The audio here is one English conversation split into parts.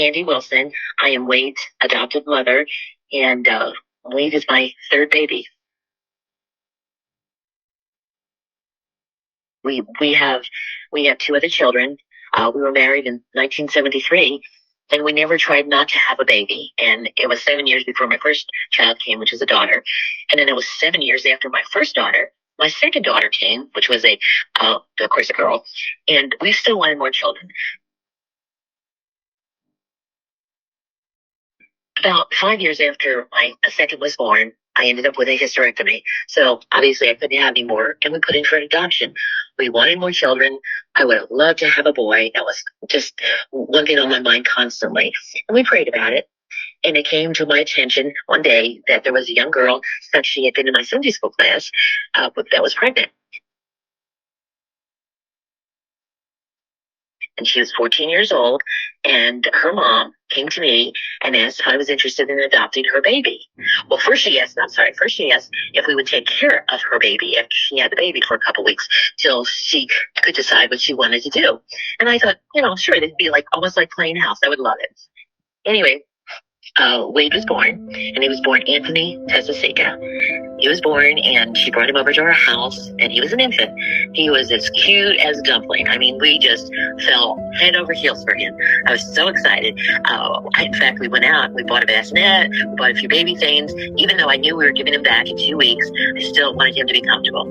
Candy Wilson. I am Wade's adopted mother, and Wade is my third baby. We have two other children. We were married in 1973, and we never tried not to have a baby. And it was 7 years before my first child came, which is a daughter, and then it was 7 years after my first daughter. My second daughter came, which was of course, a girl, and we still wanted more children. About 5 years after my second was born, I ended up with a hysterectomy. So obviously I couldn't have any more, and we put in for an adoption. We wanted more children. I would have loved to have a boy. That was just one thing on my mind constantly. And we prayed about it. And it came to my attention one day that there was a young girl that she had been in my Sunday school class that was pregnant. And she was 14 years old, and her mom came to me and asked if I was interested in adopting her baby. Well, first she asked if we would take care of her baby after she had the baby for a couple weeks till she could decide what she wanted to do. And I thought, sure, it'd be almost like playing house. I would love it. Anyway, Wade was born, and he was born Anthony Tessasica. He was born, and she brought him over to our house, and he was an infant. He was as cute as a dumpling. I mean, we just fell head over heels for him. I was so excited. In fact, we went out, we bought a bassinet, we bought a few baby things. Even though I knew we were giving him back in 2 weeks, I still wanted him to be comfortable.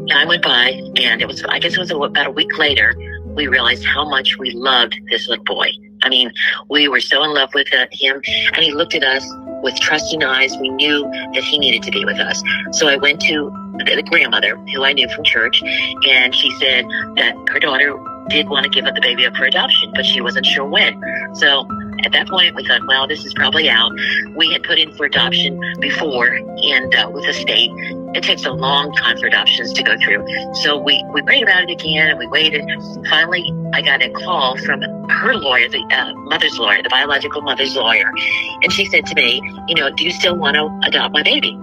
Time went by, and I guess it was about a week later, we realized how much we loved this little boy. I mean, we were so in love with him, and he looked at us with trusting eyes. We knew that he needed to be with us. So I went to the grandmother, who I knew from church, and she said that her daughter did want to give the baby up for adoption, but she wasn't sure when. So at that point, we thought, well, this is probably out. We had put in for adoption before, and with the state, it takes a long time for adoptions to go through. So we prayed about it again, and we waited. Finally, I got a call from her lawyer, the mother's lawyer, the biological mother's lawyer. And she said to me, do you still want to adopt my baby?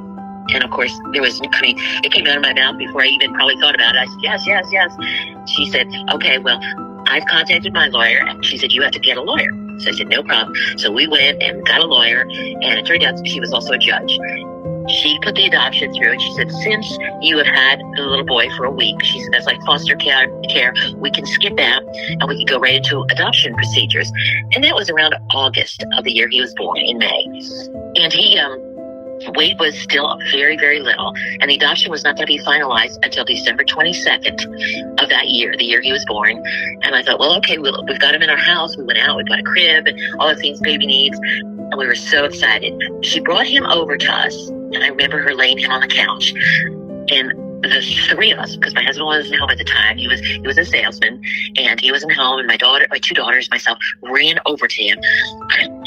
And of course, it came out of my mouth before I even probably thought about it. I said, yes. She said, okay, well, I've contacted my lawyer. And she said, you have to get a lawyer. So I said, no problem. So we went and got a lawyer, and it turned out she was also a judge. She put the adoption through, and she said, since you have had the little boy for a week, she said, that's like foster care, we can skip that, and we can go right into adoption procedures. And that was around August of the year he was born, in May. And Wade was still very, very little, and the adoption was not going to be finalized until December 22nd of that year, the year he was born. And I thought, well, okay, we've got him in our house. We went out, we got a crib, and all the things baby needs, and we were so excited. She brought him over to us, and I remember her laying him on the couch, and the three of us, because my husband wasn't home at the time, he was a salesman, and he wasn't home, and my two daughters, myself, ran over to him.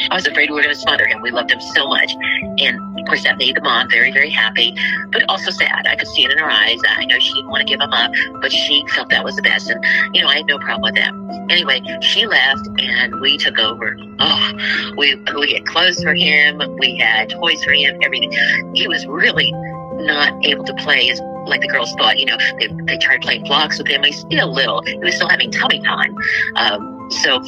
I was afraid we were going to smother him. We loved him so much. And of course, that made the mom very, very happy, but also sad. I could see it in her eyes. I know she didn't want to give him up, but she felt that was the best. And, I had no problem with that. Anyway, she left, and we took over. Oh, we had clothes for him. We had toys for him, everything. He was really not able to play like the girls thought. They tried playing blocks with him. He's still little. He was still having tummy time. So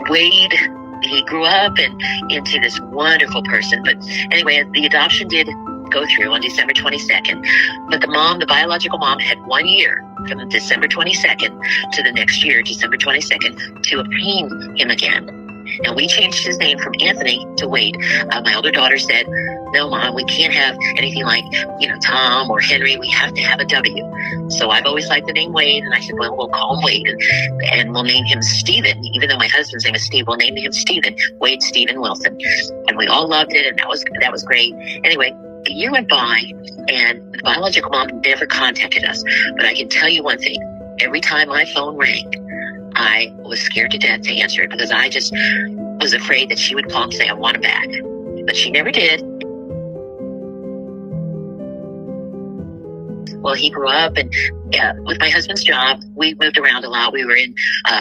Wade, he grew up and into this wonderful person. But anyway, the adoption did go through on December 22nd. But the biological mom, had 1 year from December 22nd to the next year, December 22nd, to obtain him again. And we changed his name from Anthony to Wade. My older daughter said, no, Mom, we can't have anything like, Tom or Henry. We have to have a W. So I've always liked the name Wade. And I said, well, we'll call him Wade, and we'll name him Stephen. Even though my husband's name is Steve, we'll name him Stephen, Wade Stephen Wilson. And we all loved it, and that was great. Anyway, a year went by, and the biological mom never contacted us. But I can tell you one thing. Every time my phone rang, I was scared to death to answer it, because I just was afraid that she would call and say, I want him back. But she never did. Well, he grew up, and with my husband's job, we moved around a lot. We were in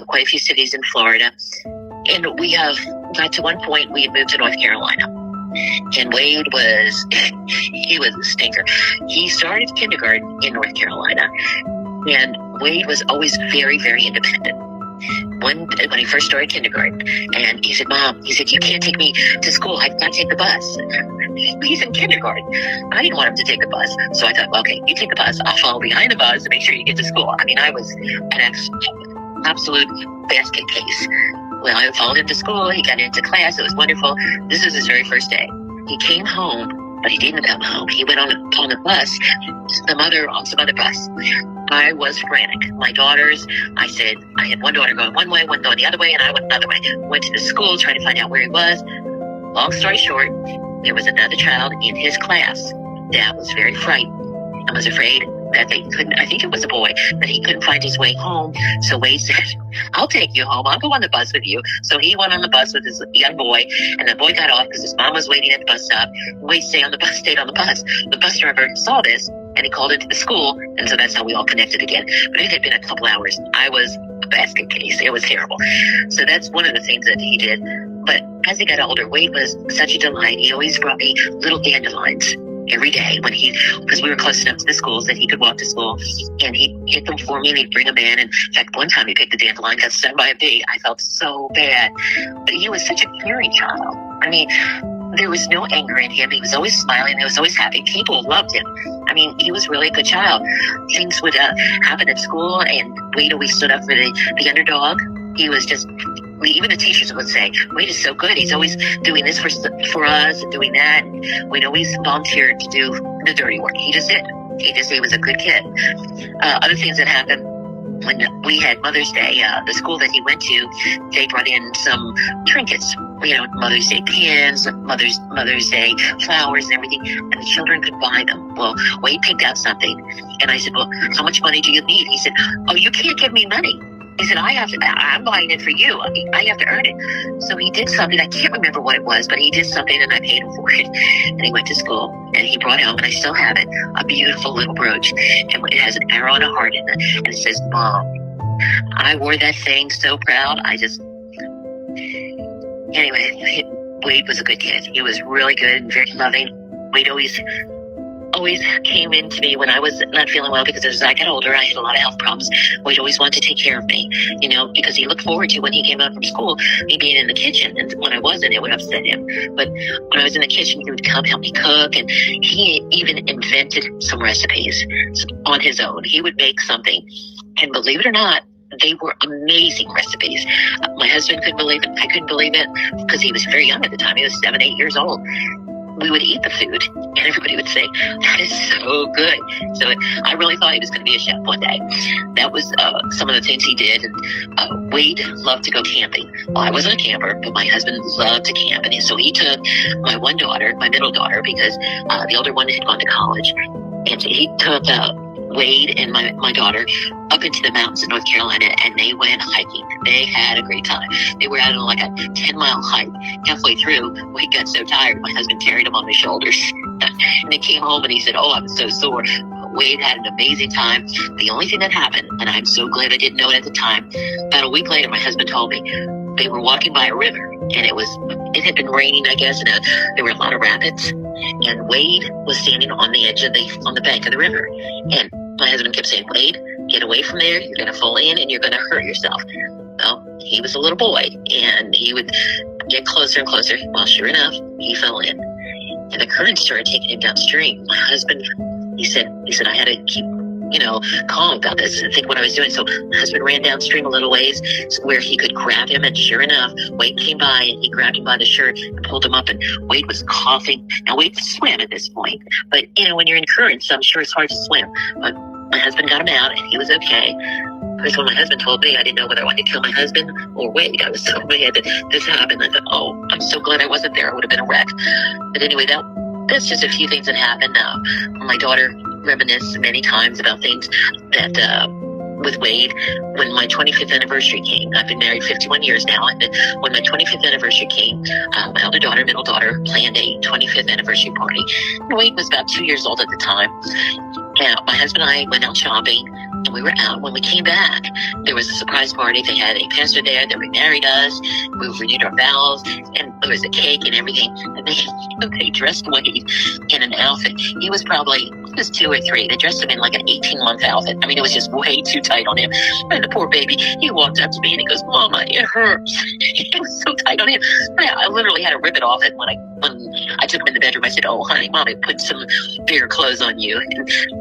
quite a few cities in Florida. And we got to one point, we had moved to North Carolina. And Wade he was a stinker. He started kindergarten in North Carolina. And Wade was always very, very independent. when he first started kindergarten, and he said, "Mom," he said, "you can't take me to school. I've got to take the bus." He's in kindergarten. I didn't want him to take the bus, so I thought, well, okay, you take the bus. I'll follow behind the bus to make sure you get to school. I mean, I was an absolute basket case. Well, I followed him to school. He got into class. It was wonderful. This was his very first day. He came home, but he didn't come home. He went on the bus, some other bus. I was frantic. My daughters, I said, I had one daughter going one way, one going the other way, and I went another way. Went to the school trying to find out where he was. Long story short, there was another child in his class that was very frightened and was afraid that they couldn't, I think it was a boy, that he couldn't find his way home. So Wade said, "I'll take you home. I'll go on the bus with you." So he went on the bus with his young boy, and the boy got off because his mom was waiting at the bus stop. Wade stayed on the bus. The bus driver saw this, and he called into the school, and so that's how we all connected again. But it had been a couple hours. I was a basket case. It was terrible. So that's one of the things that he did. But as he got older, Wade was such a delight. He always brought me little dandelions every day because we were close enough to the schools that he could walk to school, and he'd get them for me and he'd bring them in. And in fact, one time he picked a dandelion, got stung by a bee. I felt so bad, but he was such a caring child. I mean, there was no anger in him. He was always smiling. He was always happy. People loved him. I mean, he was really a good child. Things would happen at school, and Wade always stood up for the underdog. He was just, even the teachers would say, "Wade is so good. He's always doing this for us and doing that." And Wade always volunteered to do the dirty work. He just did. He was a good kid. Other things that happened when we had Mother's Day, the school that he went to, they brought in some trinkets. Mother's Day pins, Mother's Day flowers and everything, and the children could buy them. Well, Wade picked out something, and I said, "Well, how much money do you need?" He said, "Oh, you can't give me money." He said, "I'm buying it for you. I have to earn it." So he did something. I can't remember what it was, but he did something, and I paid him for it. And he went to school, and he brought home, and I still have it, a beautiful little brooch. And it has an arrow and a heart in it, and it says, "Mom." I wore that thing so proud. Anyway, Wade was a good kid. He was really good and very loving. Wade always came in to me when I was not feeling well, because as I got older, I had a lot of health problems. Wade always wanted to take care of me, because he looked forward to, when he came out from school, me being in the kitchen. And when I wasn't, it would upset him. But when I was in the kitchen, he would come help me cook, and he even invented some recipes on his own. He would make something, and believe it or not, they were amazing recipes. My husband couldn't believe it. I couldn't believe it, because he was very young at the time. He was 7, 8 years old. We would eat the food, and everybody would say, "That is so good." So I really thought he was going to be a chef one day. That was some of the things he did. And Wade loved to go camping. Well, I wasn't a camper, but my husband loved to camp. And so he took my one daughter, my middle daughter, because the older one had gone to college. And he took Wade and my daughter up into the mountains in North Carolina, and they went hiking. They had a great time. They were out on like a 10-mile hike. Halfway through, Wade got so tired, my husband carried him on his shoulders. And they came home, and he said, "Oh, I'm so sore." Wade had an amazing time. The only thing that happened, and I'm so glad I didn't know it at the time, about a week later, my husband told me they were walking by a river, and it had been raining, I guess, and there were a lot of rapids. And Wade was standing on the edge on the bank of the river. And my husband kept saying, "Wade, get away from there. You're going to fall in, and you're going to hurt yourself." Well, he was a little boy, and he would get closer and closer. Well, sure enough, he fell in. And the current started taking him downstream. My husband, he said, I had to keep, calm about this and think what I was doing. So my husband ran downstream a little ways where he could grab him. And sure enough, Wade came by, and he grabbed him by the shirt and pulled him up. And Wade was coughing. Now, Wade swam at this point. But, when you're in currents, I'm sure it's hard to swim. But my husband got him out, and he was okay. Because when my husband told me, I didn't know whether I wanted to kill my husband or Wade. I was so mad that this happened. I thought, oh, I'm so glad I wasn't there. I would have been a wreck. But anyway, that's just a few things that happened. My daughter reminisced many times about things that with Wade. When my 25th anniversary came, I've been married 51 years now, and when my 25th anniversary came, my elder daughter, middle daughter, planned a 25th anniversary party. Wade was about 2 years old at the time. And my husband and I went out shopping, and we were out. When we came back, there was a surprise party. They had a pastor there that remarried us. We renewed our vows, and there was a cake and everything. And they dressed Wade in an outfit. He was probably was 2 or 3. They dressed him in like an 18-month outfit. I mean, it was just way too tight on him. And the poor baby, he walked up to me and he goes, "Mama, it hurts." It was so tight on him. I literally had to rip it off. And when I took him in the bedroom, I said, "Oh, honey, Mommy put some bigger clothes on you."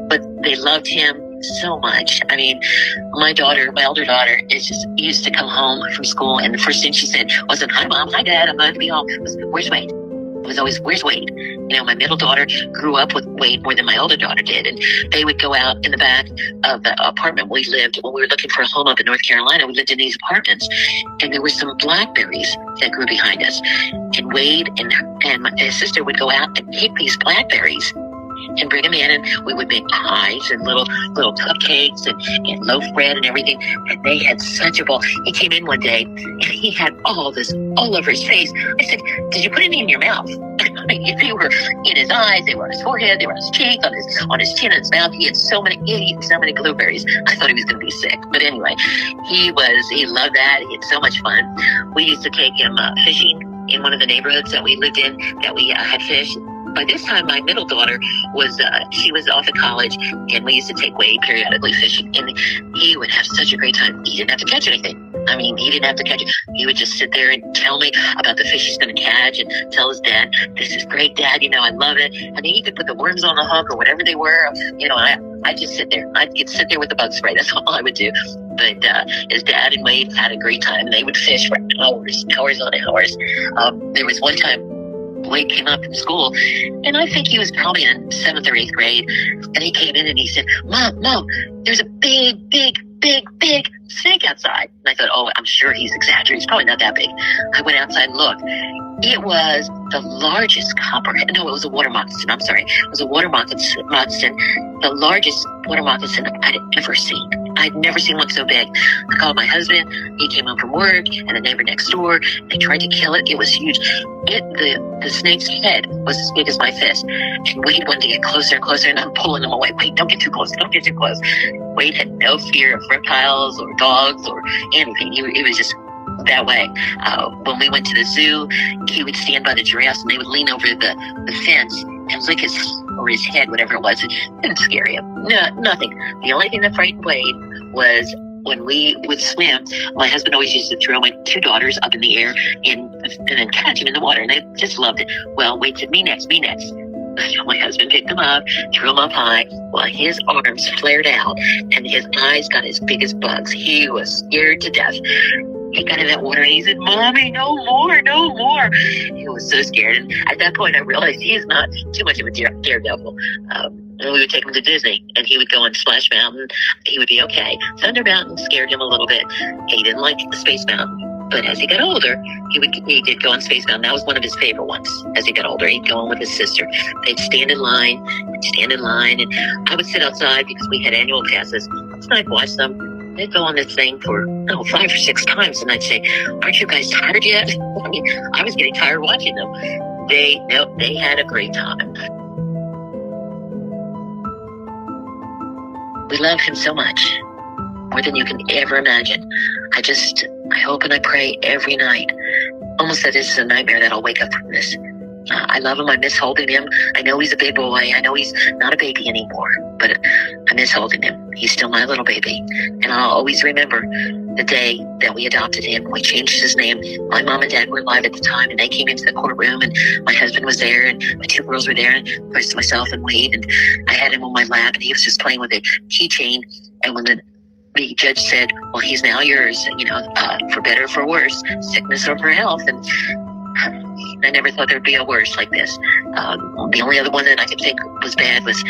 But they loved him so much. I mean, my older daughter, used to come home from school, and the first thing she said wasn't, "Hi, Mom. Hi, Dad. I'm glad to be home." It was, "Where's Wade?" It was always, "Where's Wade?" You know, my middle daughter grew up with Wade more than my older daughter did, and they would go out in the back of the apartment we lived when we were looking for a home up in North Carolina. We lived in these apartments, and there were some blackberries that grew behind us, and Wade and his sister would go out and pick these blackberries and bring them in, and we would make pies and little cupcakes and loaf bread and everything. And they had such a ball. He came in one day and he had all this all over his face. I said, "Did you put any in your mouth?" They were in his eyes, they were on his forehead, they were on his cheek, on his chin and his mouth. He had so many blueberries. I thought he was going to be sick. But anyway, he loved that. He had so much fun. We used to take him fishing in one of the neighborhoods that we lived in, that we had fish. By this time, my middle daughter was off at college, and we used to take Wade periodically fishing, and he would have such a great time. He didn't have to catch anything. I mean, he didn't have to catch it. He would just sit there and tell me about the fish he's going to catch, and tell his dad, "This is great, Dad. You know, I love it." I mean, he could put the worms on the hook or whatever they were. You know, I just sit there. I'd sit there with the bug spray. That's all I would do. But his dad and Wade had a great time. They would fish for hours on hours. There was one time Wade came up in school, and I think he was probably in 7th or 8th grade, and he came in and he said, Mom, there's a big snake outside." And I thought, "Oh, I'm sure he's exaggerating. It's probably not that big." I went outside and looked. It was the largest copperhead. No, it was a water moccasin. I'm sorry. It was a water moccasin, the largest water moccasin I'd ever seen. I'd never seen one so big. I called my husband. He came home from work, and the neighbor next door. They tried to kill it. It was huge. The snake's head was as big as my fist. And Wade wanted to get closer and closer, and I'm pulling him away. "Wait, don't get too close. Don't get too close." Wade had no fear of reptiles or dogs or anything. It was just that way. When we went to the zoo, he would stand by the giraffes, and they would lean over the fence and lick his head, whatever it was. It didn't scare him. No, nothing. The only thing that frightened Wade was when we would swim. My husband always used to throw my 2 daughters up in the air and then catch them in the water, and they just loved it. Well, Wade said, "Me next, me next." So my husband picked him up, threw him up high, while his arms flared out and his eyes got as big as bugs. He was scared to death. He got in that water and he said, "Mommy, no more, no more." He was so scared. And at that point, I realized he is not too much of a daredevil. And we would take him to Disney, and he would go on Splash Mountain. He would be okay. Thunder Mountain scared him a little bit. He didn't like Space Mountain. But as he got older, he did go on Space Mountain. That was one of his favorite ones. As he got older, he'd go on with his sister. They'd stand in line, and I would sit outside because we had annual passes. So I'd watch them. They'd go on this thing for 5 or 6 times, and I'd say, "Aren't you guys tired yet?" I mean, I was getting tired watching them. They had a great time. We love him so much, more than you can ever imagine. I hope and I pray every night, almost that this is a nightmare, that I'll wake up from this. I love him. I miss holding him. I know he's a big boy. I know he's not a baby anymore, but I miss holding him. He's still my little baby. And I'll always remember the day that we adopted him. We changed his name. My mom and dad were alive at the time, and they came into the courtroom, and my husband was there, and my 2 girls were there, and of course myself and Wade, and I had him on my lap, and he was just playing with a keychain. And when the judge said, "Well, he's now yours, for better or for worse, sickness or for health," and I never thought there'd be a worse like this. The only other one that I could think was bad was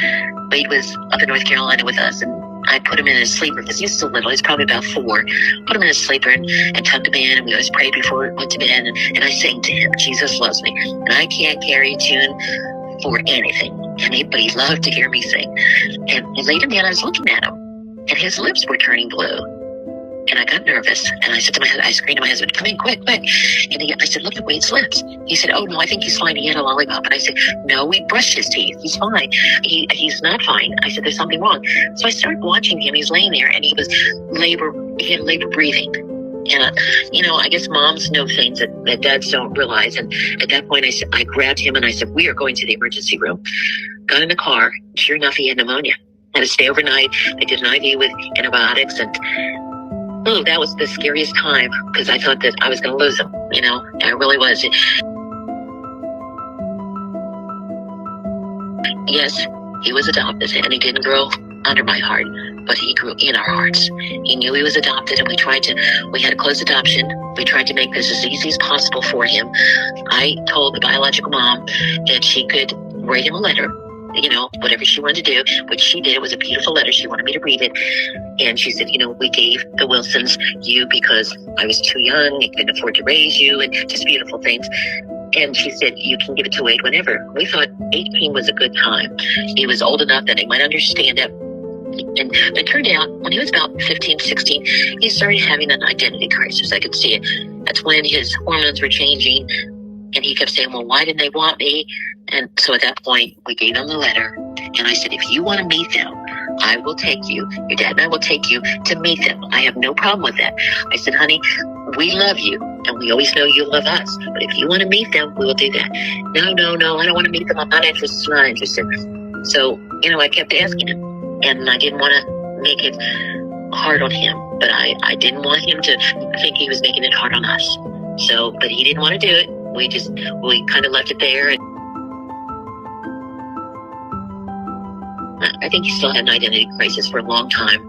Wade was up in North Carolina with us, and I put him in his sleeper because he's still little. He's probably about 4. Put him in his sleeper and tucked him in, and we always prayed before we went to bed. And I sang to him, "Jesus loves me." And I can't carry a tune for anything, but he loved to hear me sing. And I laid him down. I was looking at him, and his lips were turning blue. And I got nervous, and I screamed to my husband, "Come in, quick, quick." And I said, "Look at Wade's lips." He said, "Oh, no, I think he's fine. He had a lollipop." And I said, "No, we brushed his teeth. He's fine." He's not fine. I said, "There's something wrong." So I started watching him. He's laying there, and he had labor breathing. And, I guess moms know things that dads don't realize. And at that point, I grabbed him, and I said, "We are going to the emergency room." got in the car. Sure enough, he had pneumonia. Had to stay overnight. They did an IV with antibiotics, and oh, that was the scariest time because I thought that I was going to lose him. I really was. Yes, he was adopted, and he didn't grow under my heart, but he grew in our hearts. He knew he was adopted, and we had a closed adoption. We tried to make this as easy as possible for him. I told the biological mom that she could write him a letter, whatever she wanted to do, which she did. It was a beautiful letter. She wanted me to read it. And she said, we gave the Wilsons you because I was too young, I couldn't afford to raise you, and just beautiful things. And she said, you can give it to Wade whenever. We thought 18 was a good time. He was old enough that he might understand it. And it turned out, when he was about 15, 16, he started having an identity crisis. I could see it. That's when his hormones were changing. And he kept saying, well, why didn't they want me? And so at that point, we gave him the letter. And I said, if you want to meet them, I will take you. Your dad and I will take you to meet them. I have no problem with that. I said, honey, we love you. And we always know you love us. But if you want to meet them, we will do that. No, I don't want to meet them. I'm not interested. So, I kept asking him. And I didn't want to make it hard on him. But I didn't want him to think he was making it hard on us. So, but he didn't want to do it. We kind of left it there. And I think he still had an identity crisis for a long time.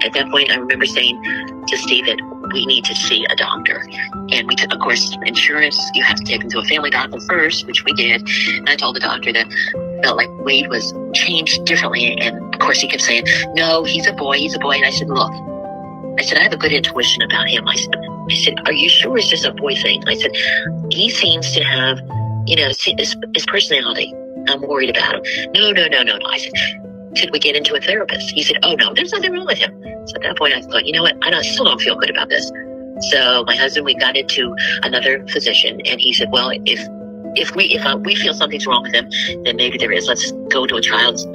At that point, I remember saying to Steve that we need to see a doctor. And we took, of course, insurance, you have to take him to a family doctor first, which we did. And I told the doctor that felt like Wade was changed differently. And of course, he kept saying, no, he's a boy. And I said, look, I have a good intuition about him. I said, are you sure it's just a boy thing? I said, he seems to have, his personality. I'm worried about him. No. I said, should we get into a therapist? He said, oh, no, there's nothing wrong with him. So at that point, I thought, you know what? I still don't feel good about this. So my husband, we got into another physician, and he said, well, if we feel something's wrong with him, then maybe there is. Let's go to a child's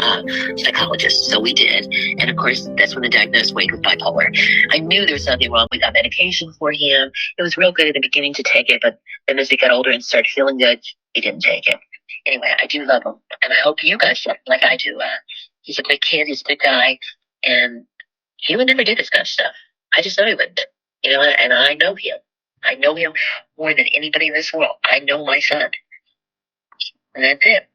psychologist. So we did. And of course, that's when the diagnosis Wade with bipolar. I knew there was something wrong. We got medication for him. It was real good at the beginning to take it, but then as he got older and started feeling good, he didn't take it. Anyway, I do love him, and I hope you guys love him like I do. He's a good kid. He's a good guy, and he would never do this kind of stuff. I just know he wouldn't. And I know him. I know him more than anybody in this world. I know my son. And that's it.